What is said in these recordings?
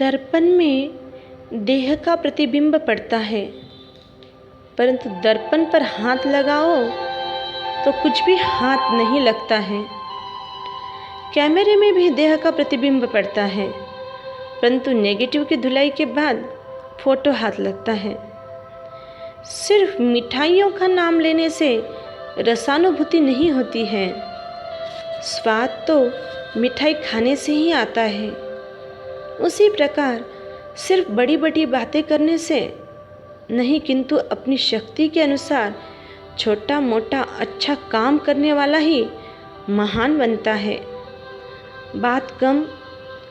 दर्पण में देह का प्रतिबिंब पड़ता है, परंतु दर्पण पर हाथ लगाओ तो कुछ भी हाथ नहीं लगता है। कैमरे में भी देह का प्रतिबिंब पड़ता है, परंतु नेगेटिव की धुलाई के बाद फोटो हाथ लगता है। सिर्फ मिठाइयों का नाम लेने से रसानुभूति नहीं होती है, स्वाद तो मिठाई खाने से ही आता है। उसी प्रकार सिर्फ बड़ी बड़ी बातें करने से नहीं, किंतु अपनी शक्ति के अनुसार छोटा मोटा अच्छा काम करने वाला ही महान बनता है। बात कम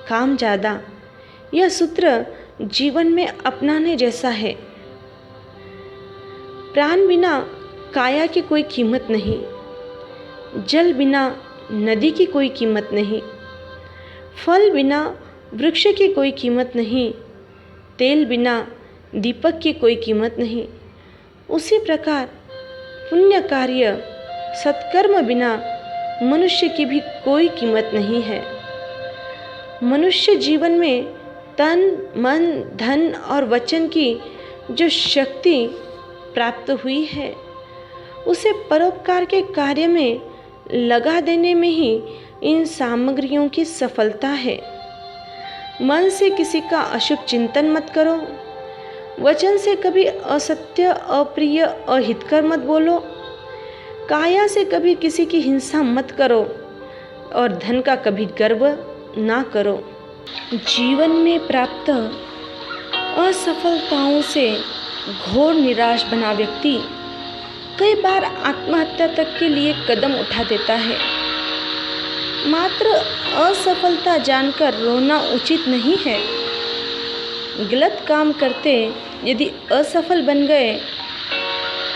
काम ज़्यादा, यह सूत्र जीवन में अपनाने जैसा है। प्राण बिना काया की कोई कीमत नहीं, जल बिना नदी की कोई कीमत नहीं, फल बिना वृक्ष की कोई कीमत नहीं, तेल बिना दीपक की कोई कीमत नहीं। उसी प्रकार पुण्य कार्य सत्कर्म बिना मनुष्य की भी कोई कीमत नहीं है। मनुष्य जीवन में तन मन धन और वचन की जो शक्ति प्राप्त हुई है, उसे परोपकार के कार्य में लगा देने में ही इन सामग्रियों की सफलता है। मन से किसी का अशुभ चिंतन मत करो, वचन से कभी असत्य अप्रिय अहितकर मत बोलो, काया से कभी किसी की हिंसा मत करो और धन का कभी गर्व ना करो। जीवन में प्राप्त असफलताओं से घोर निराश बना व्यक्ति कई बार आत्महत्या तक के लिए कदम उठा देता है। मात्र असफलता जानकर रोना उचित नहीं है। गलत काम करते यदि असफल बन गए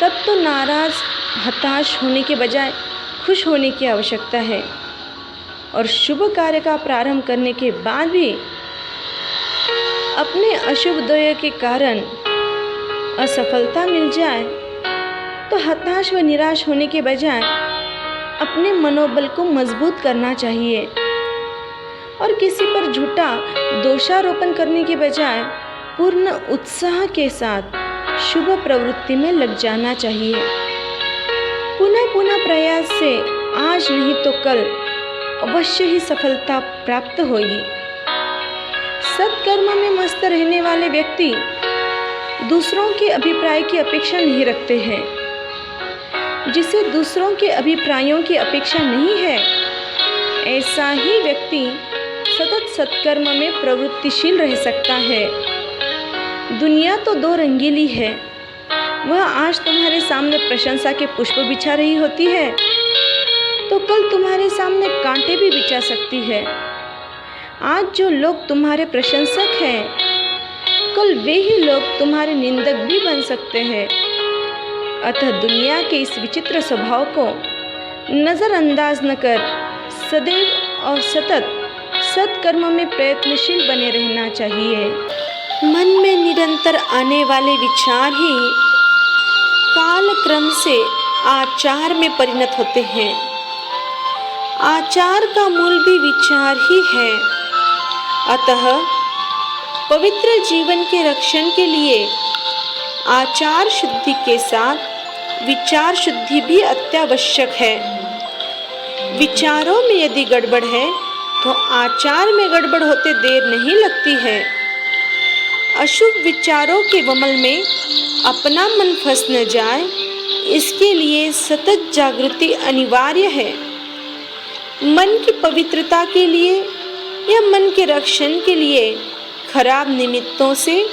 तब तो नाराज हताश होने के बजाय खुश होने की आवश्यकता है। और शुभ कार्य का प्रारंभ करने के बाद भी अपने अशुभोदय के कारण असफलता मिल जाए तो हताश व निराश होने के बजाय अपने मनोबल को मजबूत करना चाहिए और किसी पर झूठा दोषारोपण करने के बजाय पूर्ण उत्साह के साथ शुभ प्रवृत्ति में लग जाना चाहिए। पुनः पुनः प्रयास से आज नहीं तो कल अवश्य ही सफलता प्राप्त होगी। सत्कर्म में मस्त रहने वाले व्यक्ति दूसरों के अभिप्राय की अपेक्षा नहीं रखते हैं। जिसे दूसरों के अभिप्रायों की अपेक्षा नहीं है, ऐसा ही व्यक्ति सतत सत्कर्म में प्रवृत्तिशील रह सकता है। दुनिया तो दो रंगीली है, वह आज तुम्हारे सामने प्रशंसा के पुष्प बिछा रही होती है तो कल तुम्हारे सामने कांटे भी बिछा सकती है। आज जो लोग तुम्हारे प्रशंसक हैं, कल वे ही लोग तुम्हारे निंदक भी बन सकते हैं। अतः दुनिया के इस विचित्र स्वभाव को नज़रअंदाज न कर सदैव और सतत सत्कर्म में प्रयत्नशील बने रहना चाहिए। मन में निरंतर आने वाले विचार ही काल क्रम से आचार में परिणत होते हैं। आचार का मूल भी विचार ही है। अतः पवित्र जीवन के रक्षण के लिए आचार शुद्धि के साथ विचार शुद्धि भी अत्यावश्यक है। विचारों में यदि गड़बड़ है तो आचार में गड़बड़ होते देर नहीं लगती है। अशुभ विचारों के वमल में अपना मन फंस न जाए, इसके लिए सतत जागृति अनिवार्य है। मन की पवित्रता के लिए या मन के रक्षण के लिए खराब निमित्तों से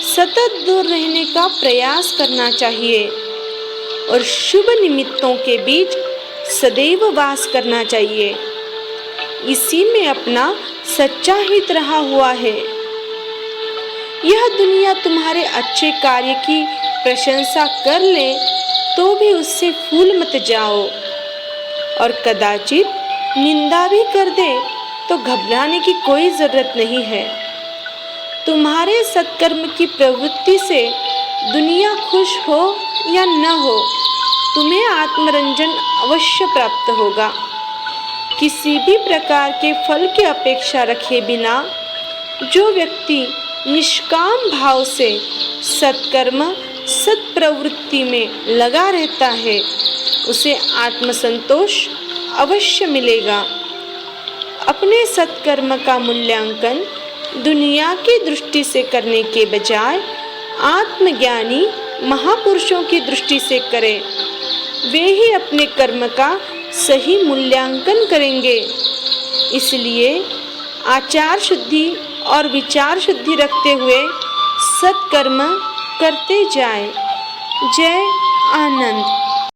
सतत दूर रहने का प्रयास करना चाहिए और शुभ निमित्तों के बीच सदैव वास करना चाहिए। इसी में अपना सच्चा हित रहा हुआ है। यह दुनिया तुम्हारे अच्छे कार्य की प्रशंसा कर ले तो भी उससे फूल मत जाओ और कदाचित निंदा भी कर दे तो घबराने की कोई जरूरत नहीं है। तुम्हारे सत्कर्म की प्रवृत्ति से दुनिया खुश हो या न हो, तुम्हें आत्मरंजन अवश्य प्राप्त होगा। किसी भी प्रकार के फल की अपेक्षा रखे बिना जो व्यक्ति निष्काम भाव से सत्कर्म सत्प्रवृत्ति में लगा रहता है उसे आत्मसंतोष अवश्य मिलेगा। अपने सत्कर्म का मूल्यांकन दुनिया की दृष्टि से करने के बजाय आत्मज्ञानी महापुरुषों की दृष्टि से करें। वे ही अपने कर्म का सही मूल्यांकन करेंगे। इसलिए आचार शुद्धि और विचार शुद्धि रखते हुए सत्कर्म करते जाएं। जय आनंद।